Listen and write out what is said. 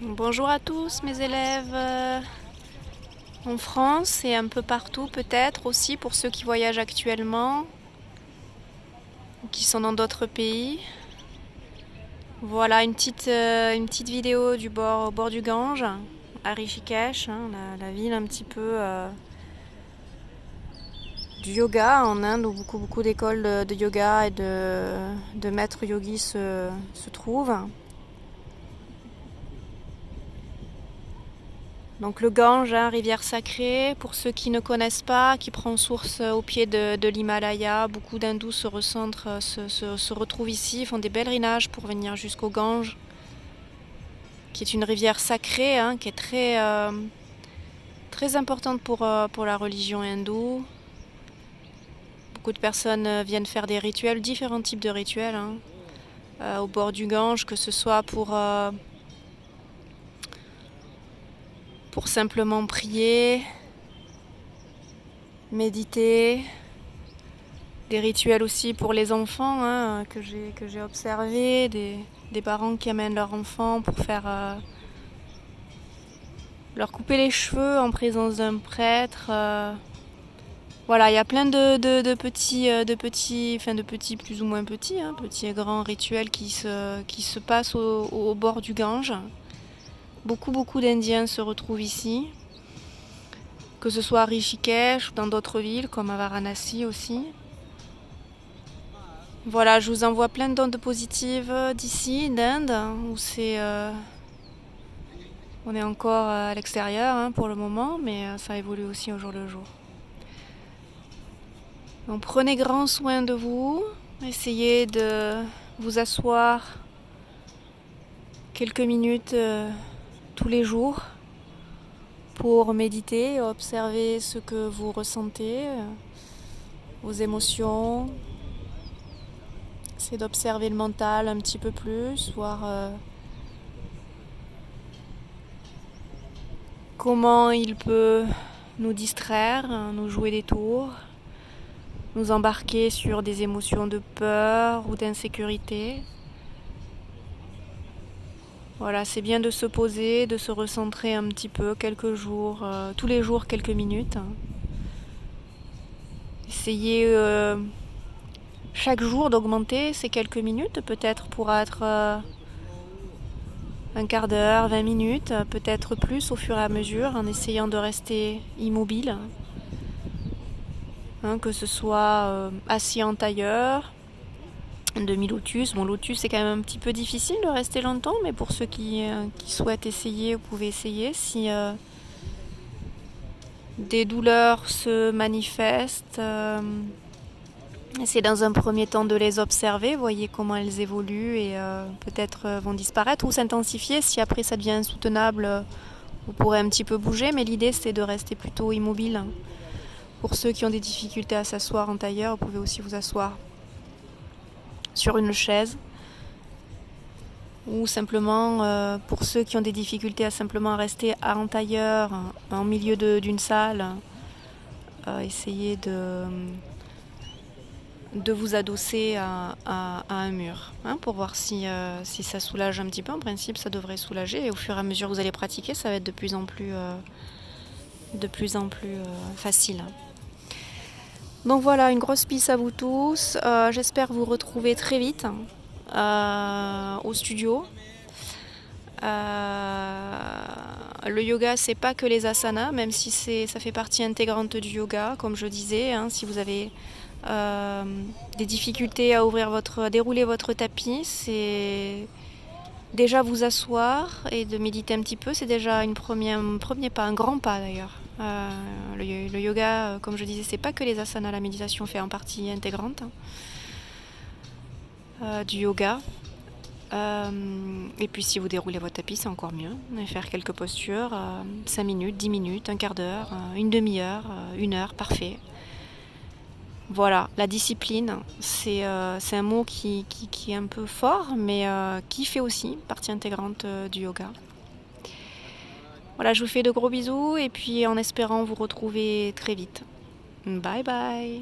Bonjour à tous mes élèves en France et un peu partout peut-être aussi pour ceux qui voyagent actuellement ou qui sont dans d'autres pays. Voilà une petite vidéo au bord du Gange, à Rishikesh, la ville un petit peu du yoga en Inde où beaucoup d'écoles de yoga et de maîtres yogis se trouvent. Donc le Gange, rivière sacrée, pour ceux qui ne connaissent pas, qui prend source au pied de l'Himalaya. Beaucoup d'hindous se recentrent, se retrouvent ici, font des pèlerinages pour venir jusqu'au Gange, qui est une rivière sacrée, qui est très importante pour la religion hindoue. Beaucoup de personnes viennent faire des rituels, différents types de rituels, au bord du Gange, que ce soit pour simplement prier, méditer. Des rituels aussi pour les enfants que j'ai observés, des parents qui amènent leurs enfants pour leur couper les cheveux en présence d'un prêtre. Voilà, il y a plein de petits plus ou moins petits, petits et grands rituels qui se passent au bord du Gange. Beaucoup d'Indiens se retrouvent ici, que ce soit à Rishikesh ou dans d'autres villes comme à Varanasi aussi. Voilà, je vous envoie plein d'ondes positives d'ici, d'Inde, où on est encore à l'extérieur pour le moment, mais ça évolue aussi au jour le jour. Donc prenez grand soin de vous, essayez de vous asseoir quelques minutes tous les jours pour méditer, observer ce que vous ressentez, vos émotions. Essayez d'observer le mental un petit peu plus, voir comment il peut nous distraire, nous jouer des tours, nous embarquer sur des émotions de peur ou d'insécurité. Voilà, c'est bien de se poser, de se recentrer un petit peu, quelques jours, tous les jours, quelques minutes. Essayez chaque jour d'augmenter ces quelques minutes, peut-être pour être un quart d'heure, 20 minutes, peut-être plus au fur et à mesure, en essayant de rester immobile. Que ce soit assis en tailleur, demi-lotus. Bon, lotus, c'est quand même un petit peu difficile de rester longtemps, mais pour ceux qui souhaitent essayer, vous pouvez essayer. Si des douleurs se manifestent, essayez dans un premier temps de les observer, voyez comment elles évoluent et peut-être vont disparaître ou s'intensifier. Si après ça devient insoutenable, vous pourrez un petit peu bouger, mais l'idée c'est de rester plutôt immobile. Pour ceux qui ont des difficultés à s'asseoir en tailleur, vous pouvez aussi vous asseoir sur une chaise ou simplement pour ceux qui ont des difficultés à simplement rester en tailleur en milieu d'une salle, essayez de vous adosser à un mur pour voir si ça soulage un petit peu. En principe ça devrait soulager et au fur et à mesure que vous allez pratiquer ça va être de plus en plus facile. Donc voilà, une grosse pisse à vous tous. J'espère vous retrouver très vite au studio. Le yoga, c'est pas que les asanas, même si ça fait partie intégrante du yoga, comme je disais. Si vous avez des difficultés à dérouler votre tapis, c'est déjà vous asseoir et de méditer un petit peu. C'est déjà un premier pas, un grand pas d'ailleurs. Le yoga, comme je disais, c'est pas que les asanas, la méditation fait en partie intégrante du yoga. Et puis si vous déroulez votre tapis, c'est encore mieux. Faire quelques postures, 5 minutes, 10 minutes, un quart d'heure, une demi-heure, une heure, parfait. Voilà, la discipline, c'est un mot qui est un peu fort, mais qui fait aussi partie intégrante du yoga. Voilà, je vous fais de gros bisous et puis en espérant vous retrouver très vite. Bye bye!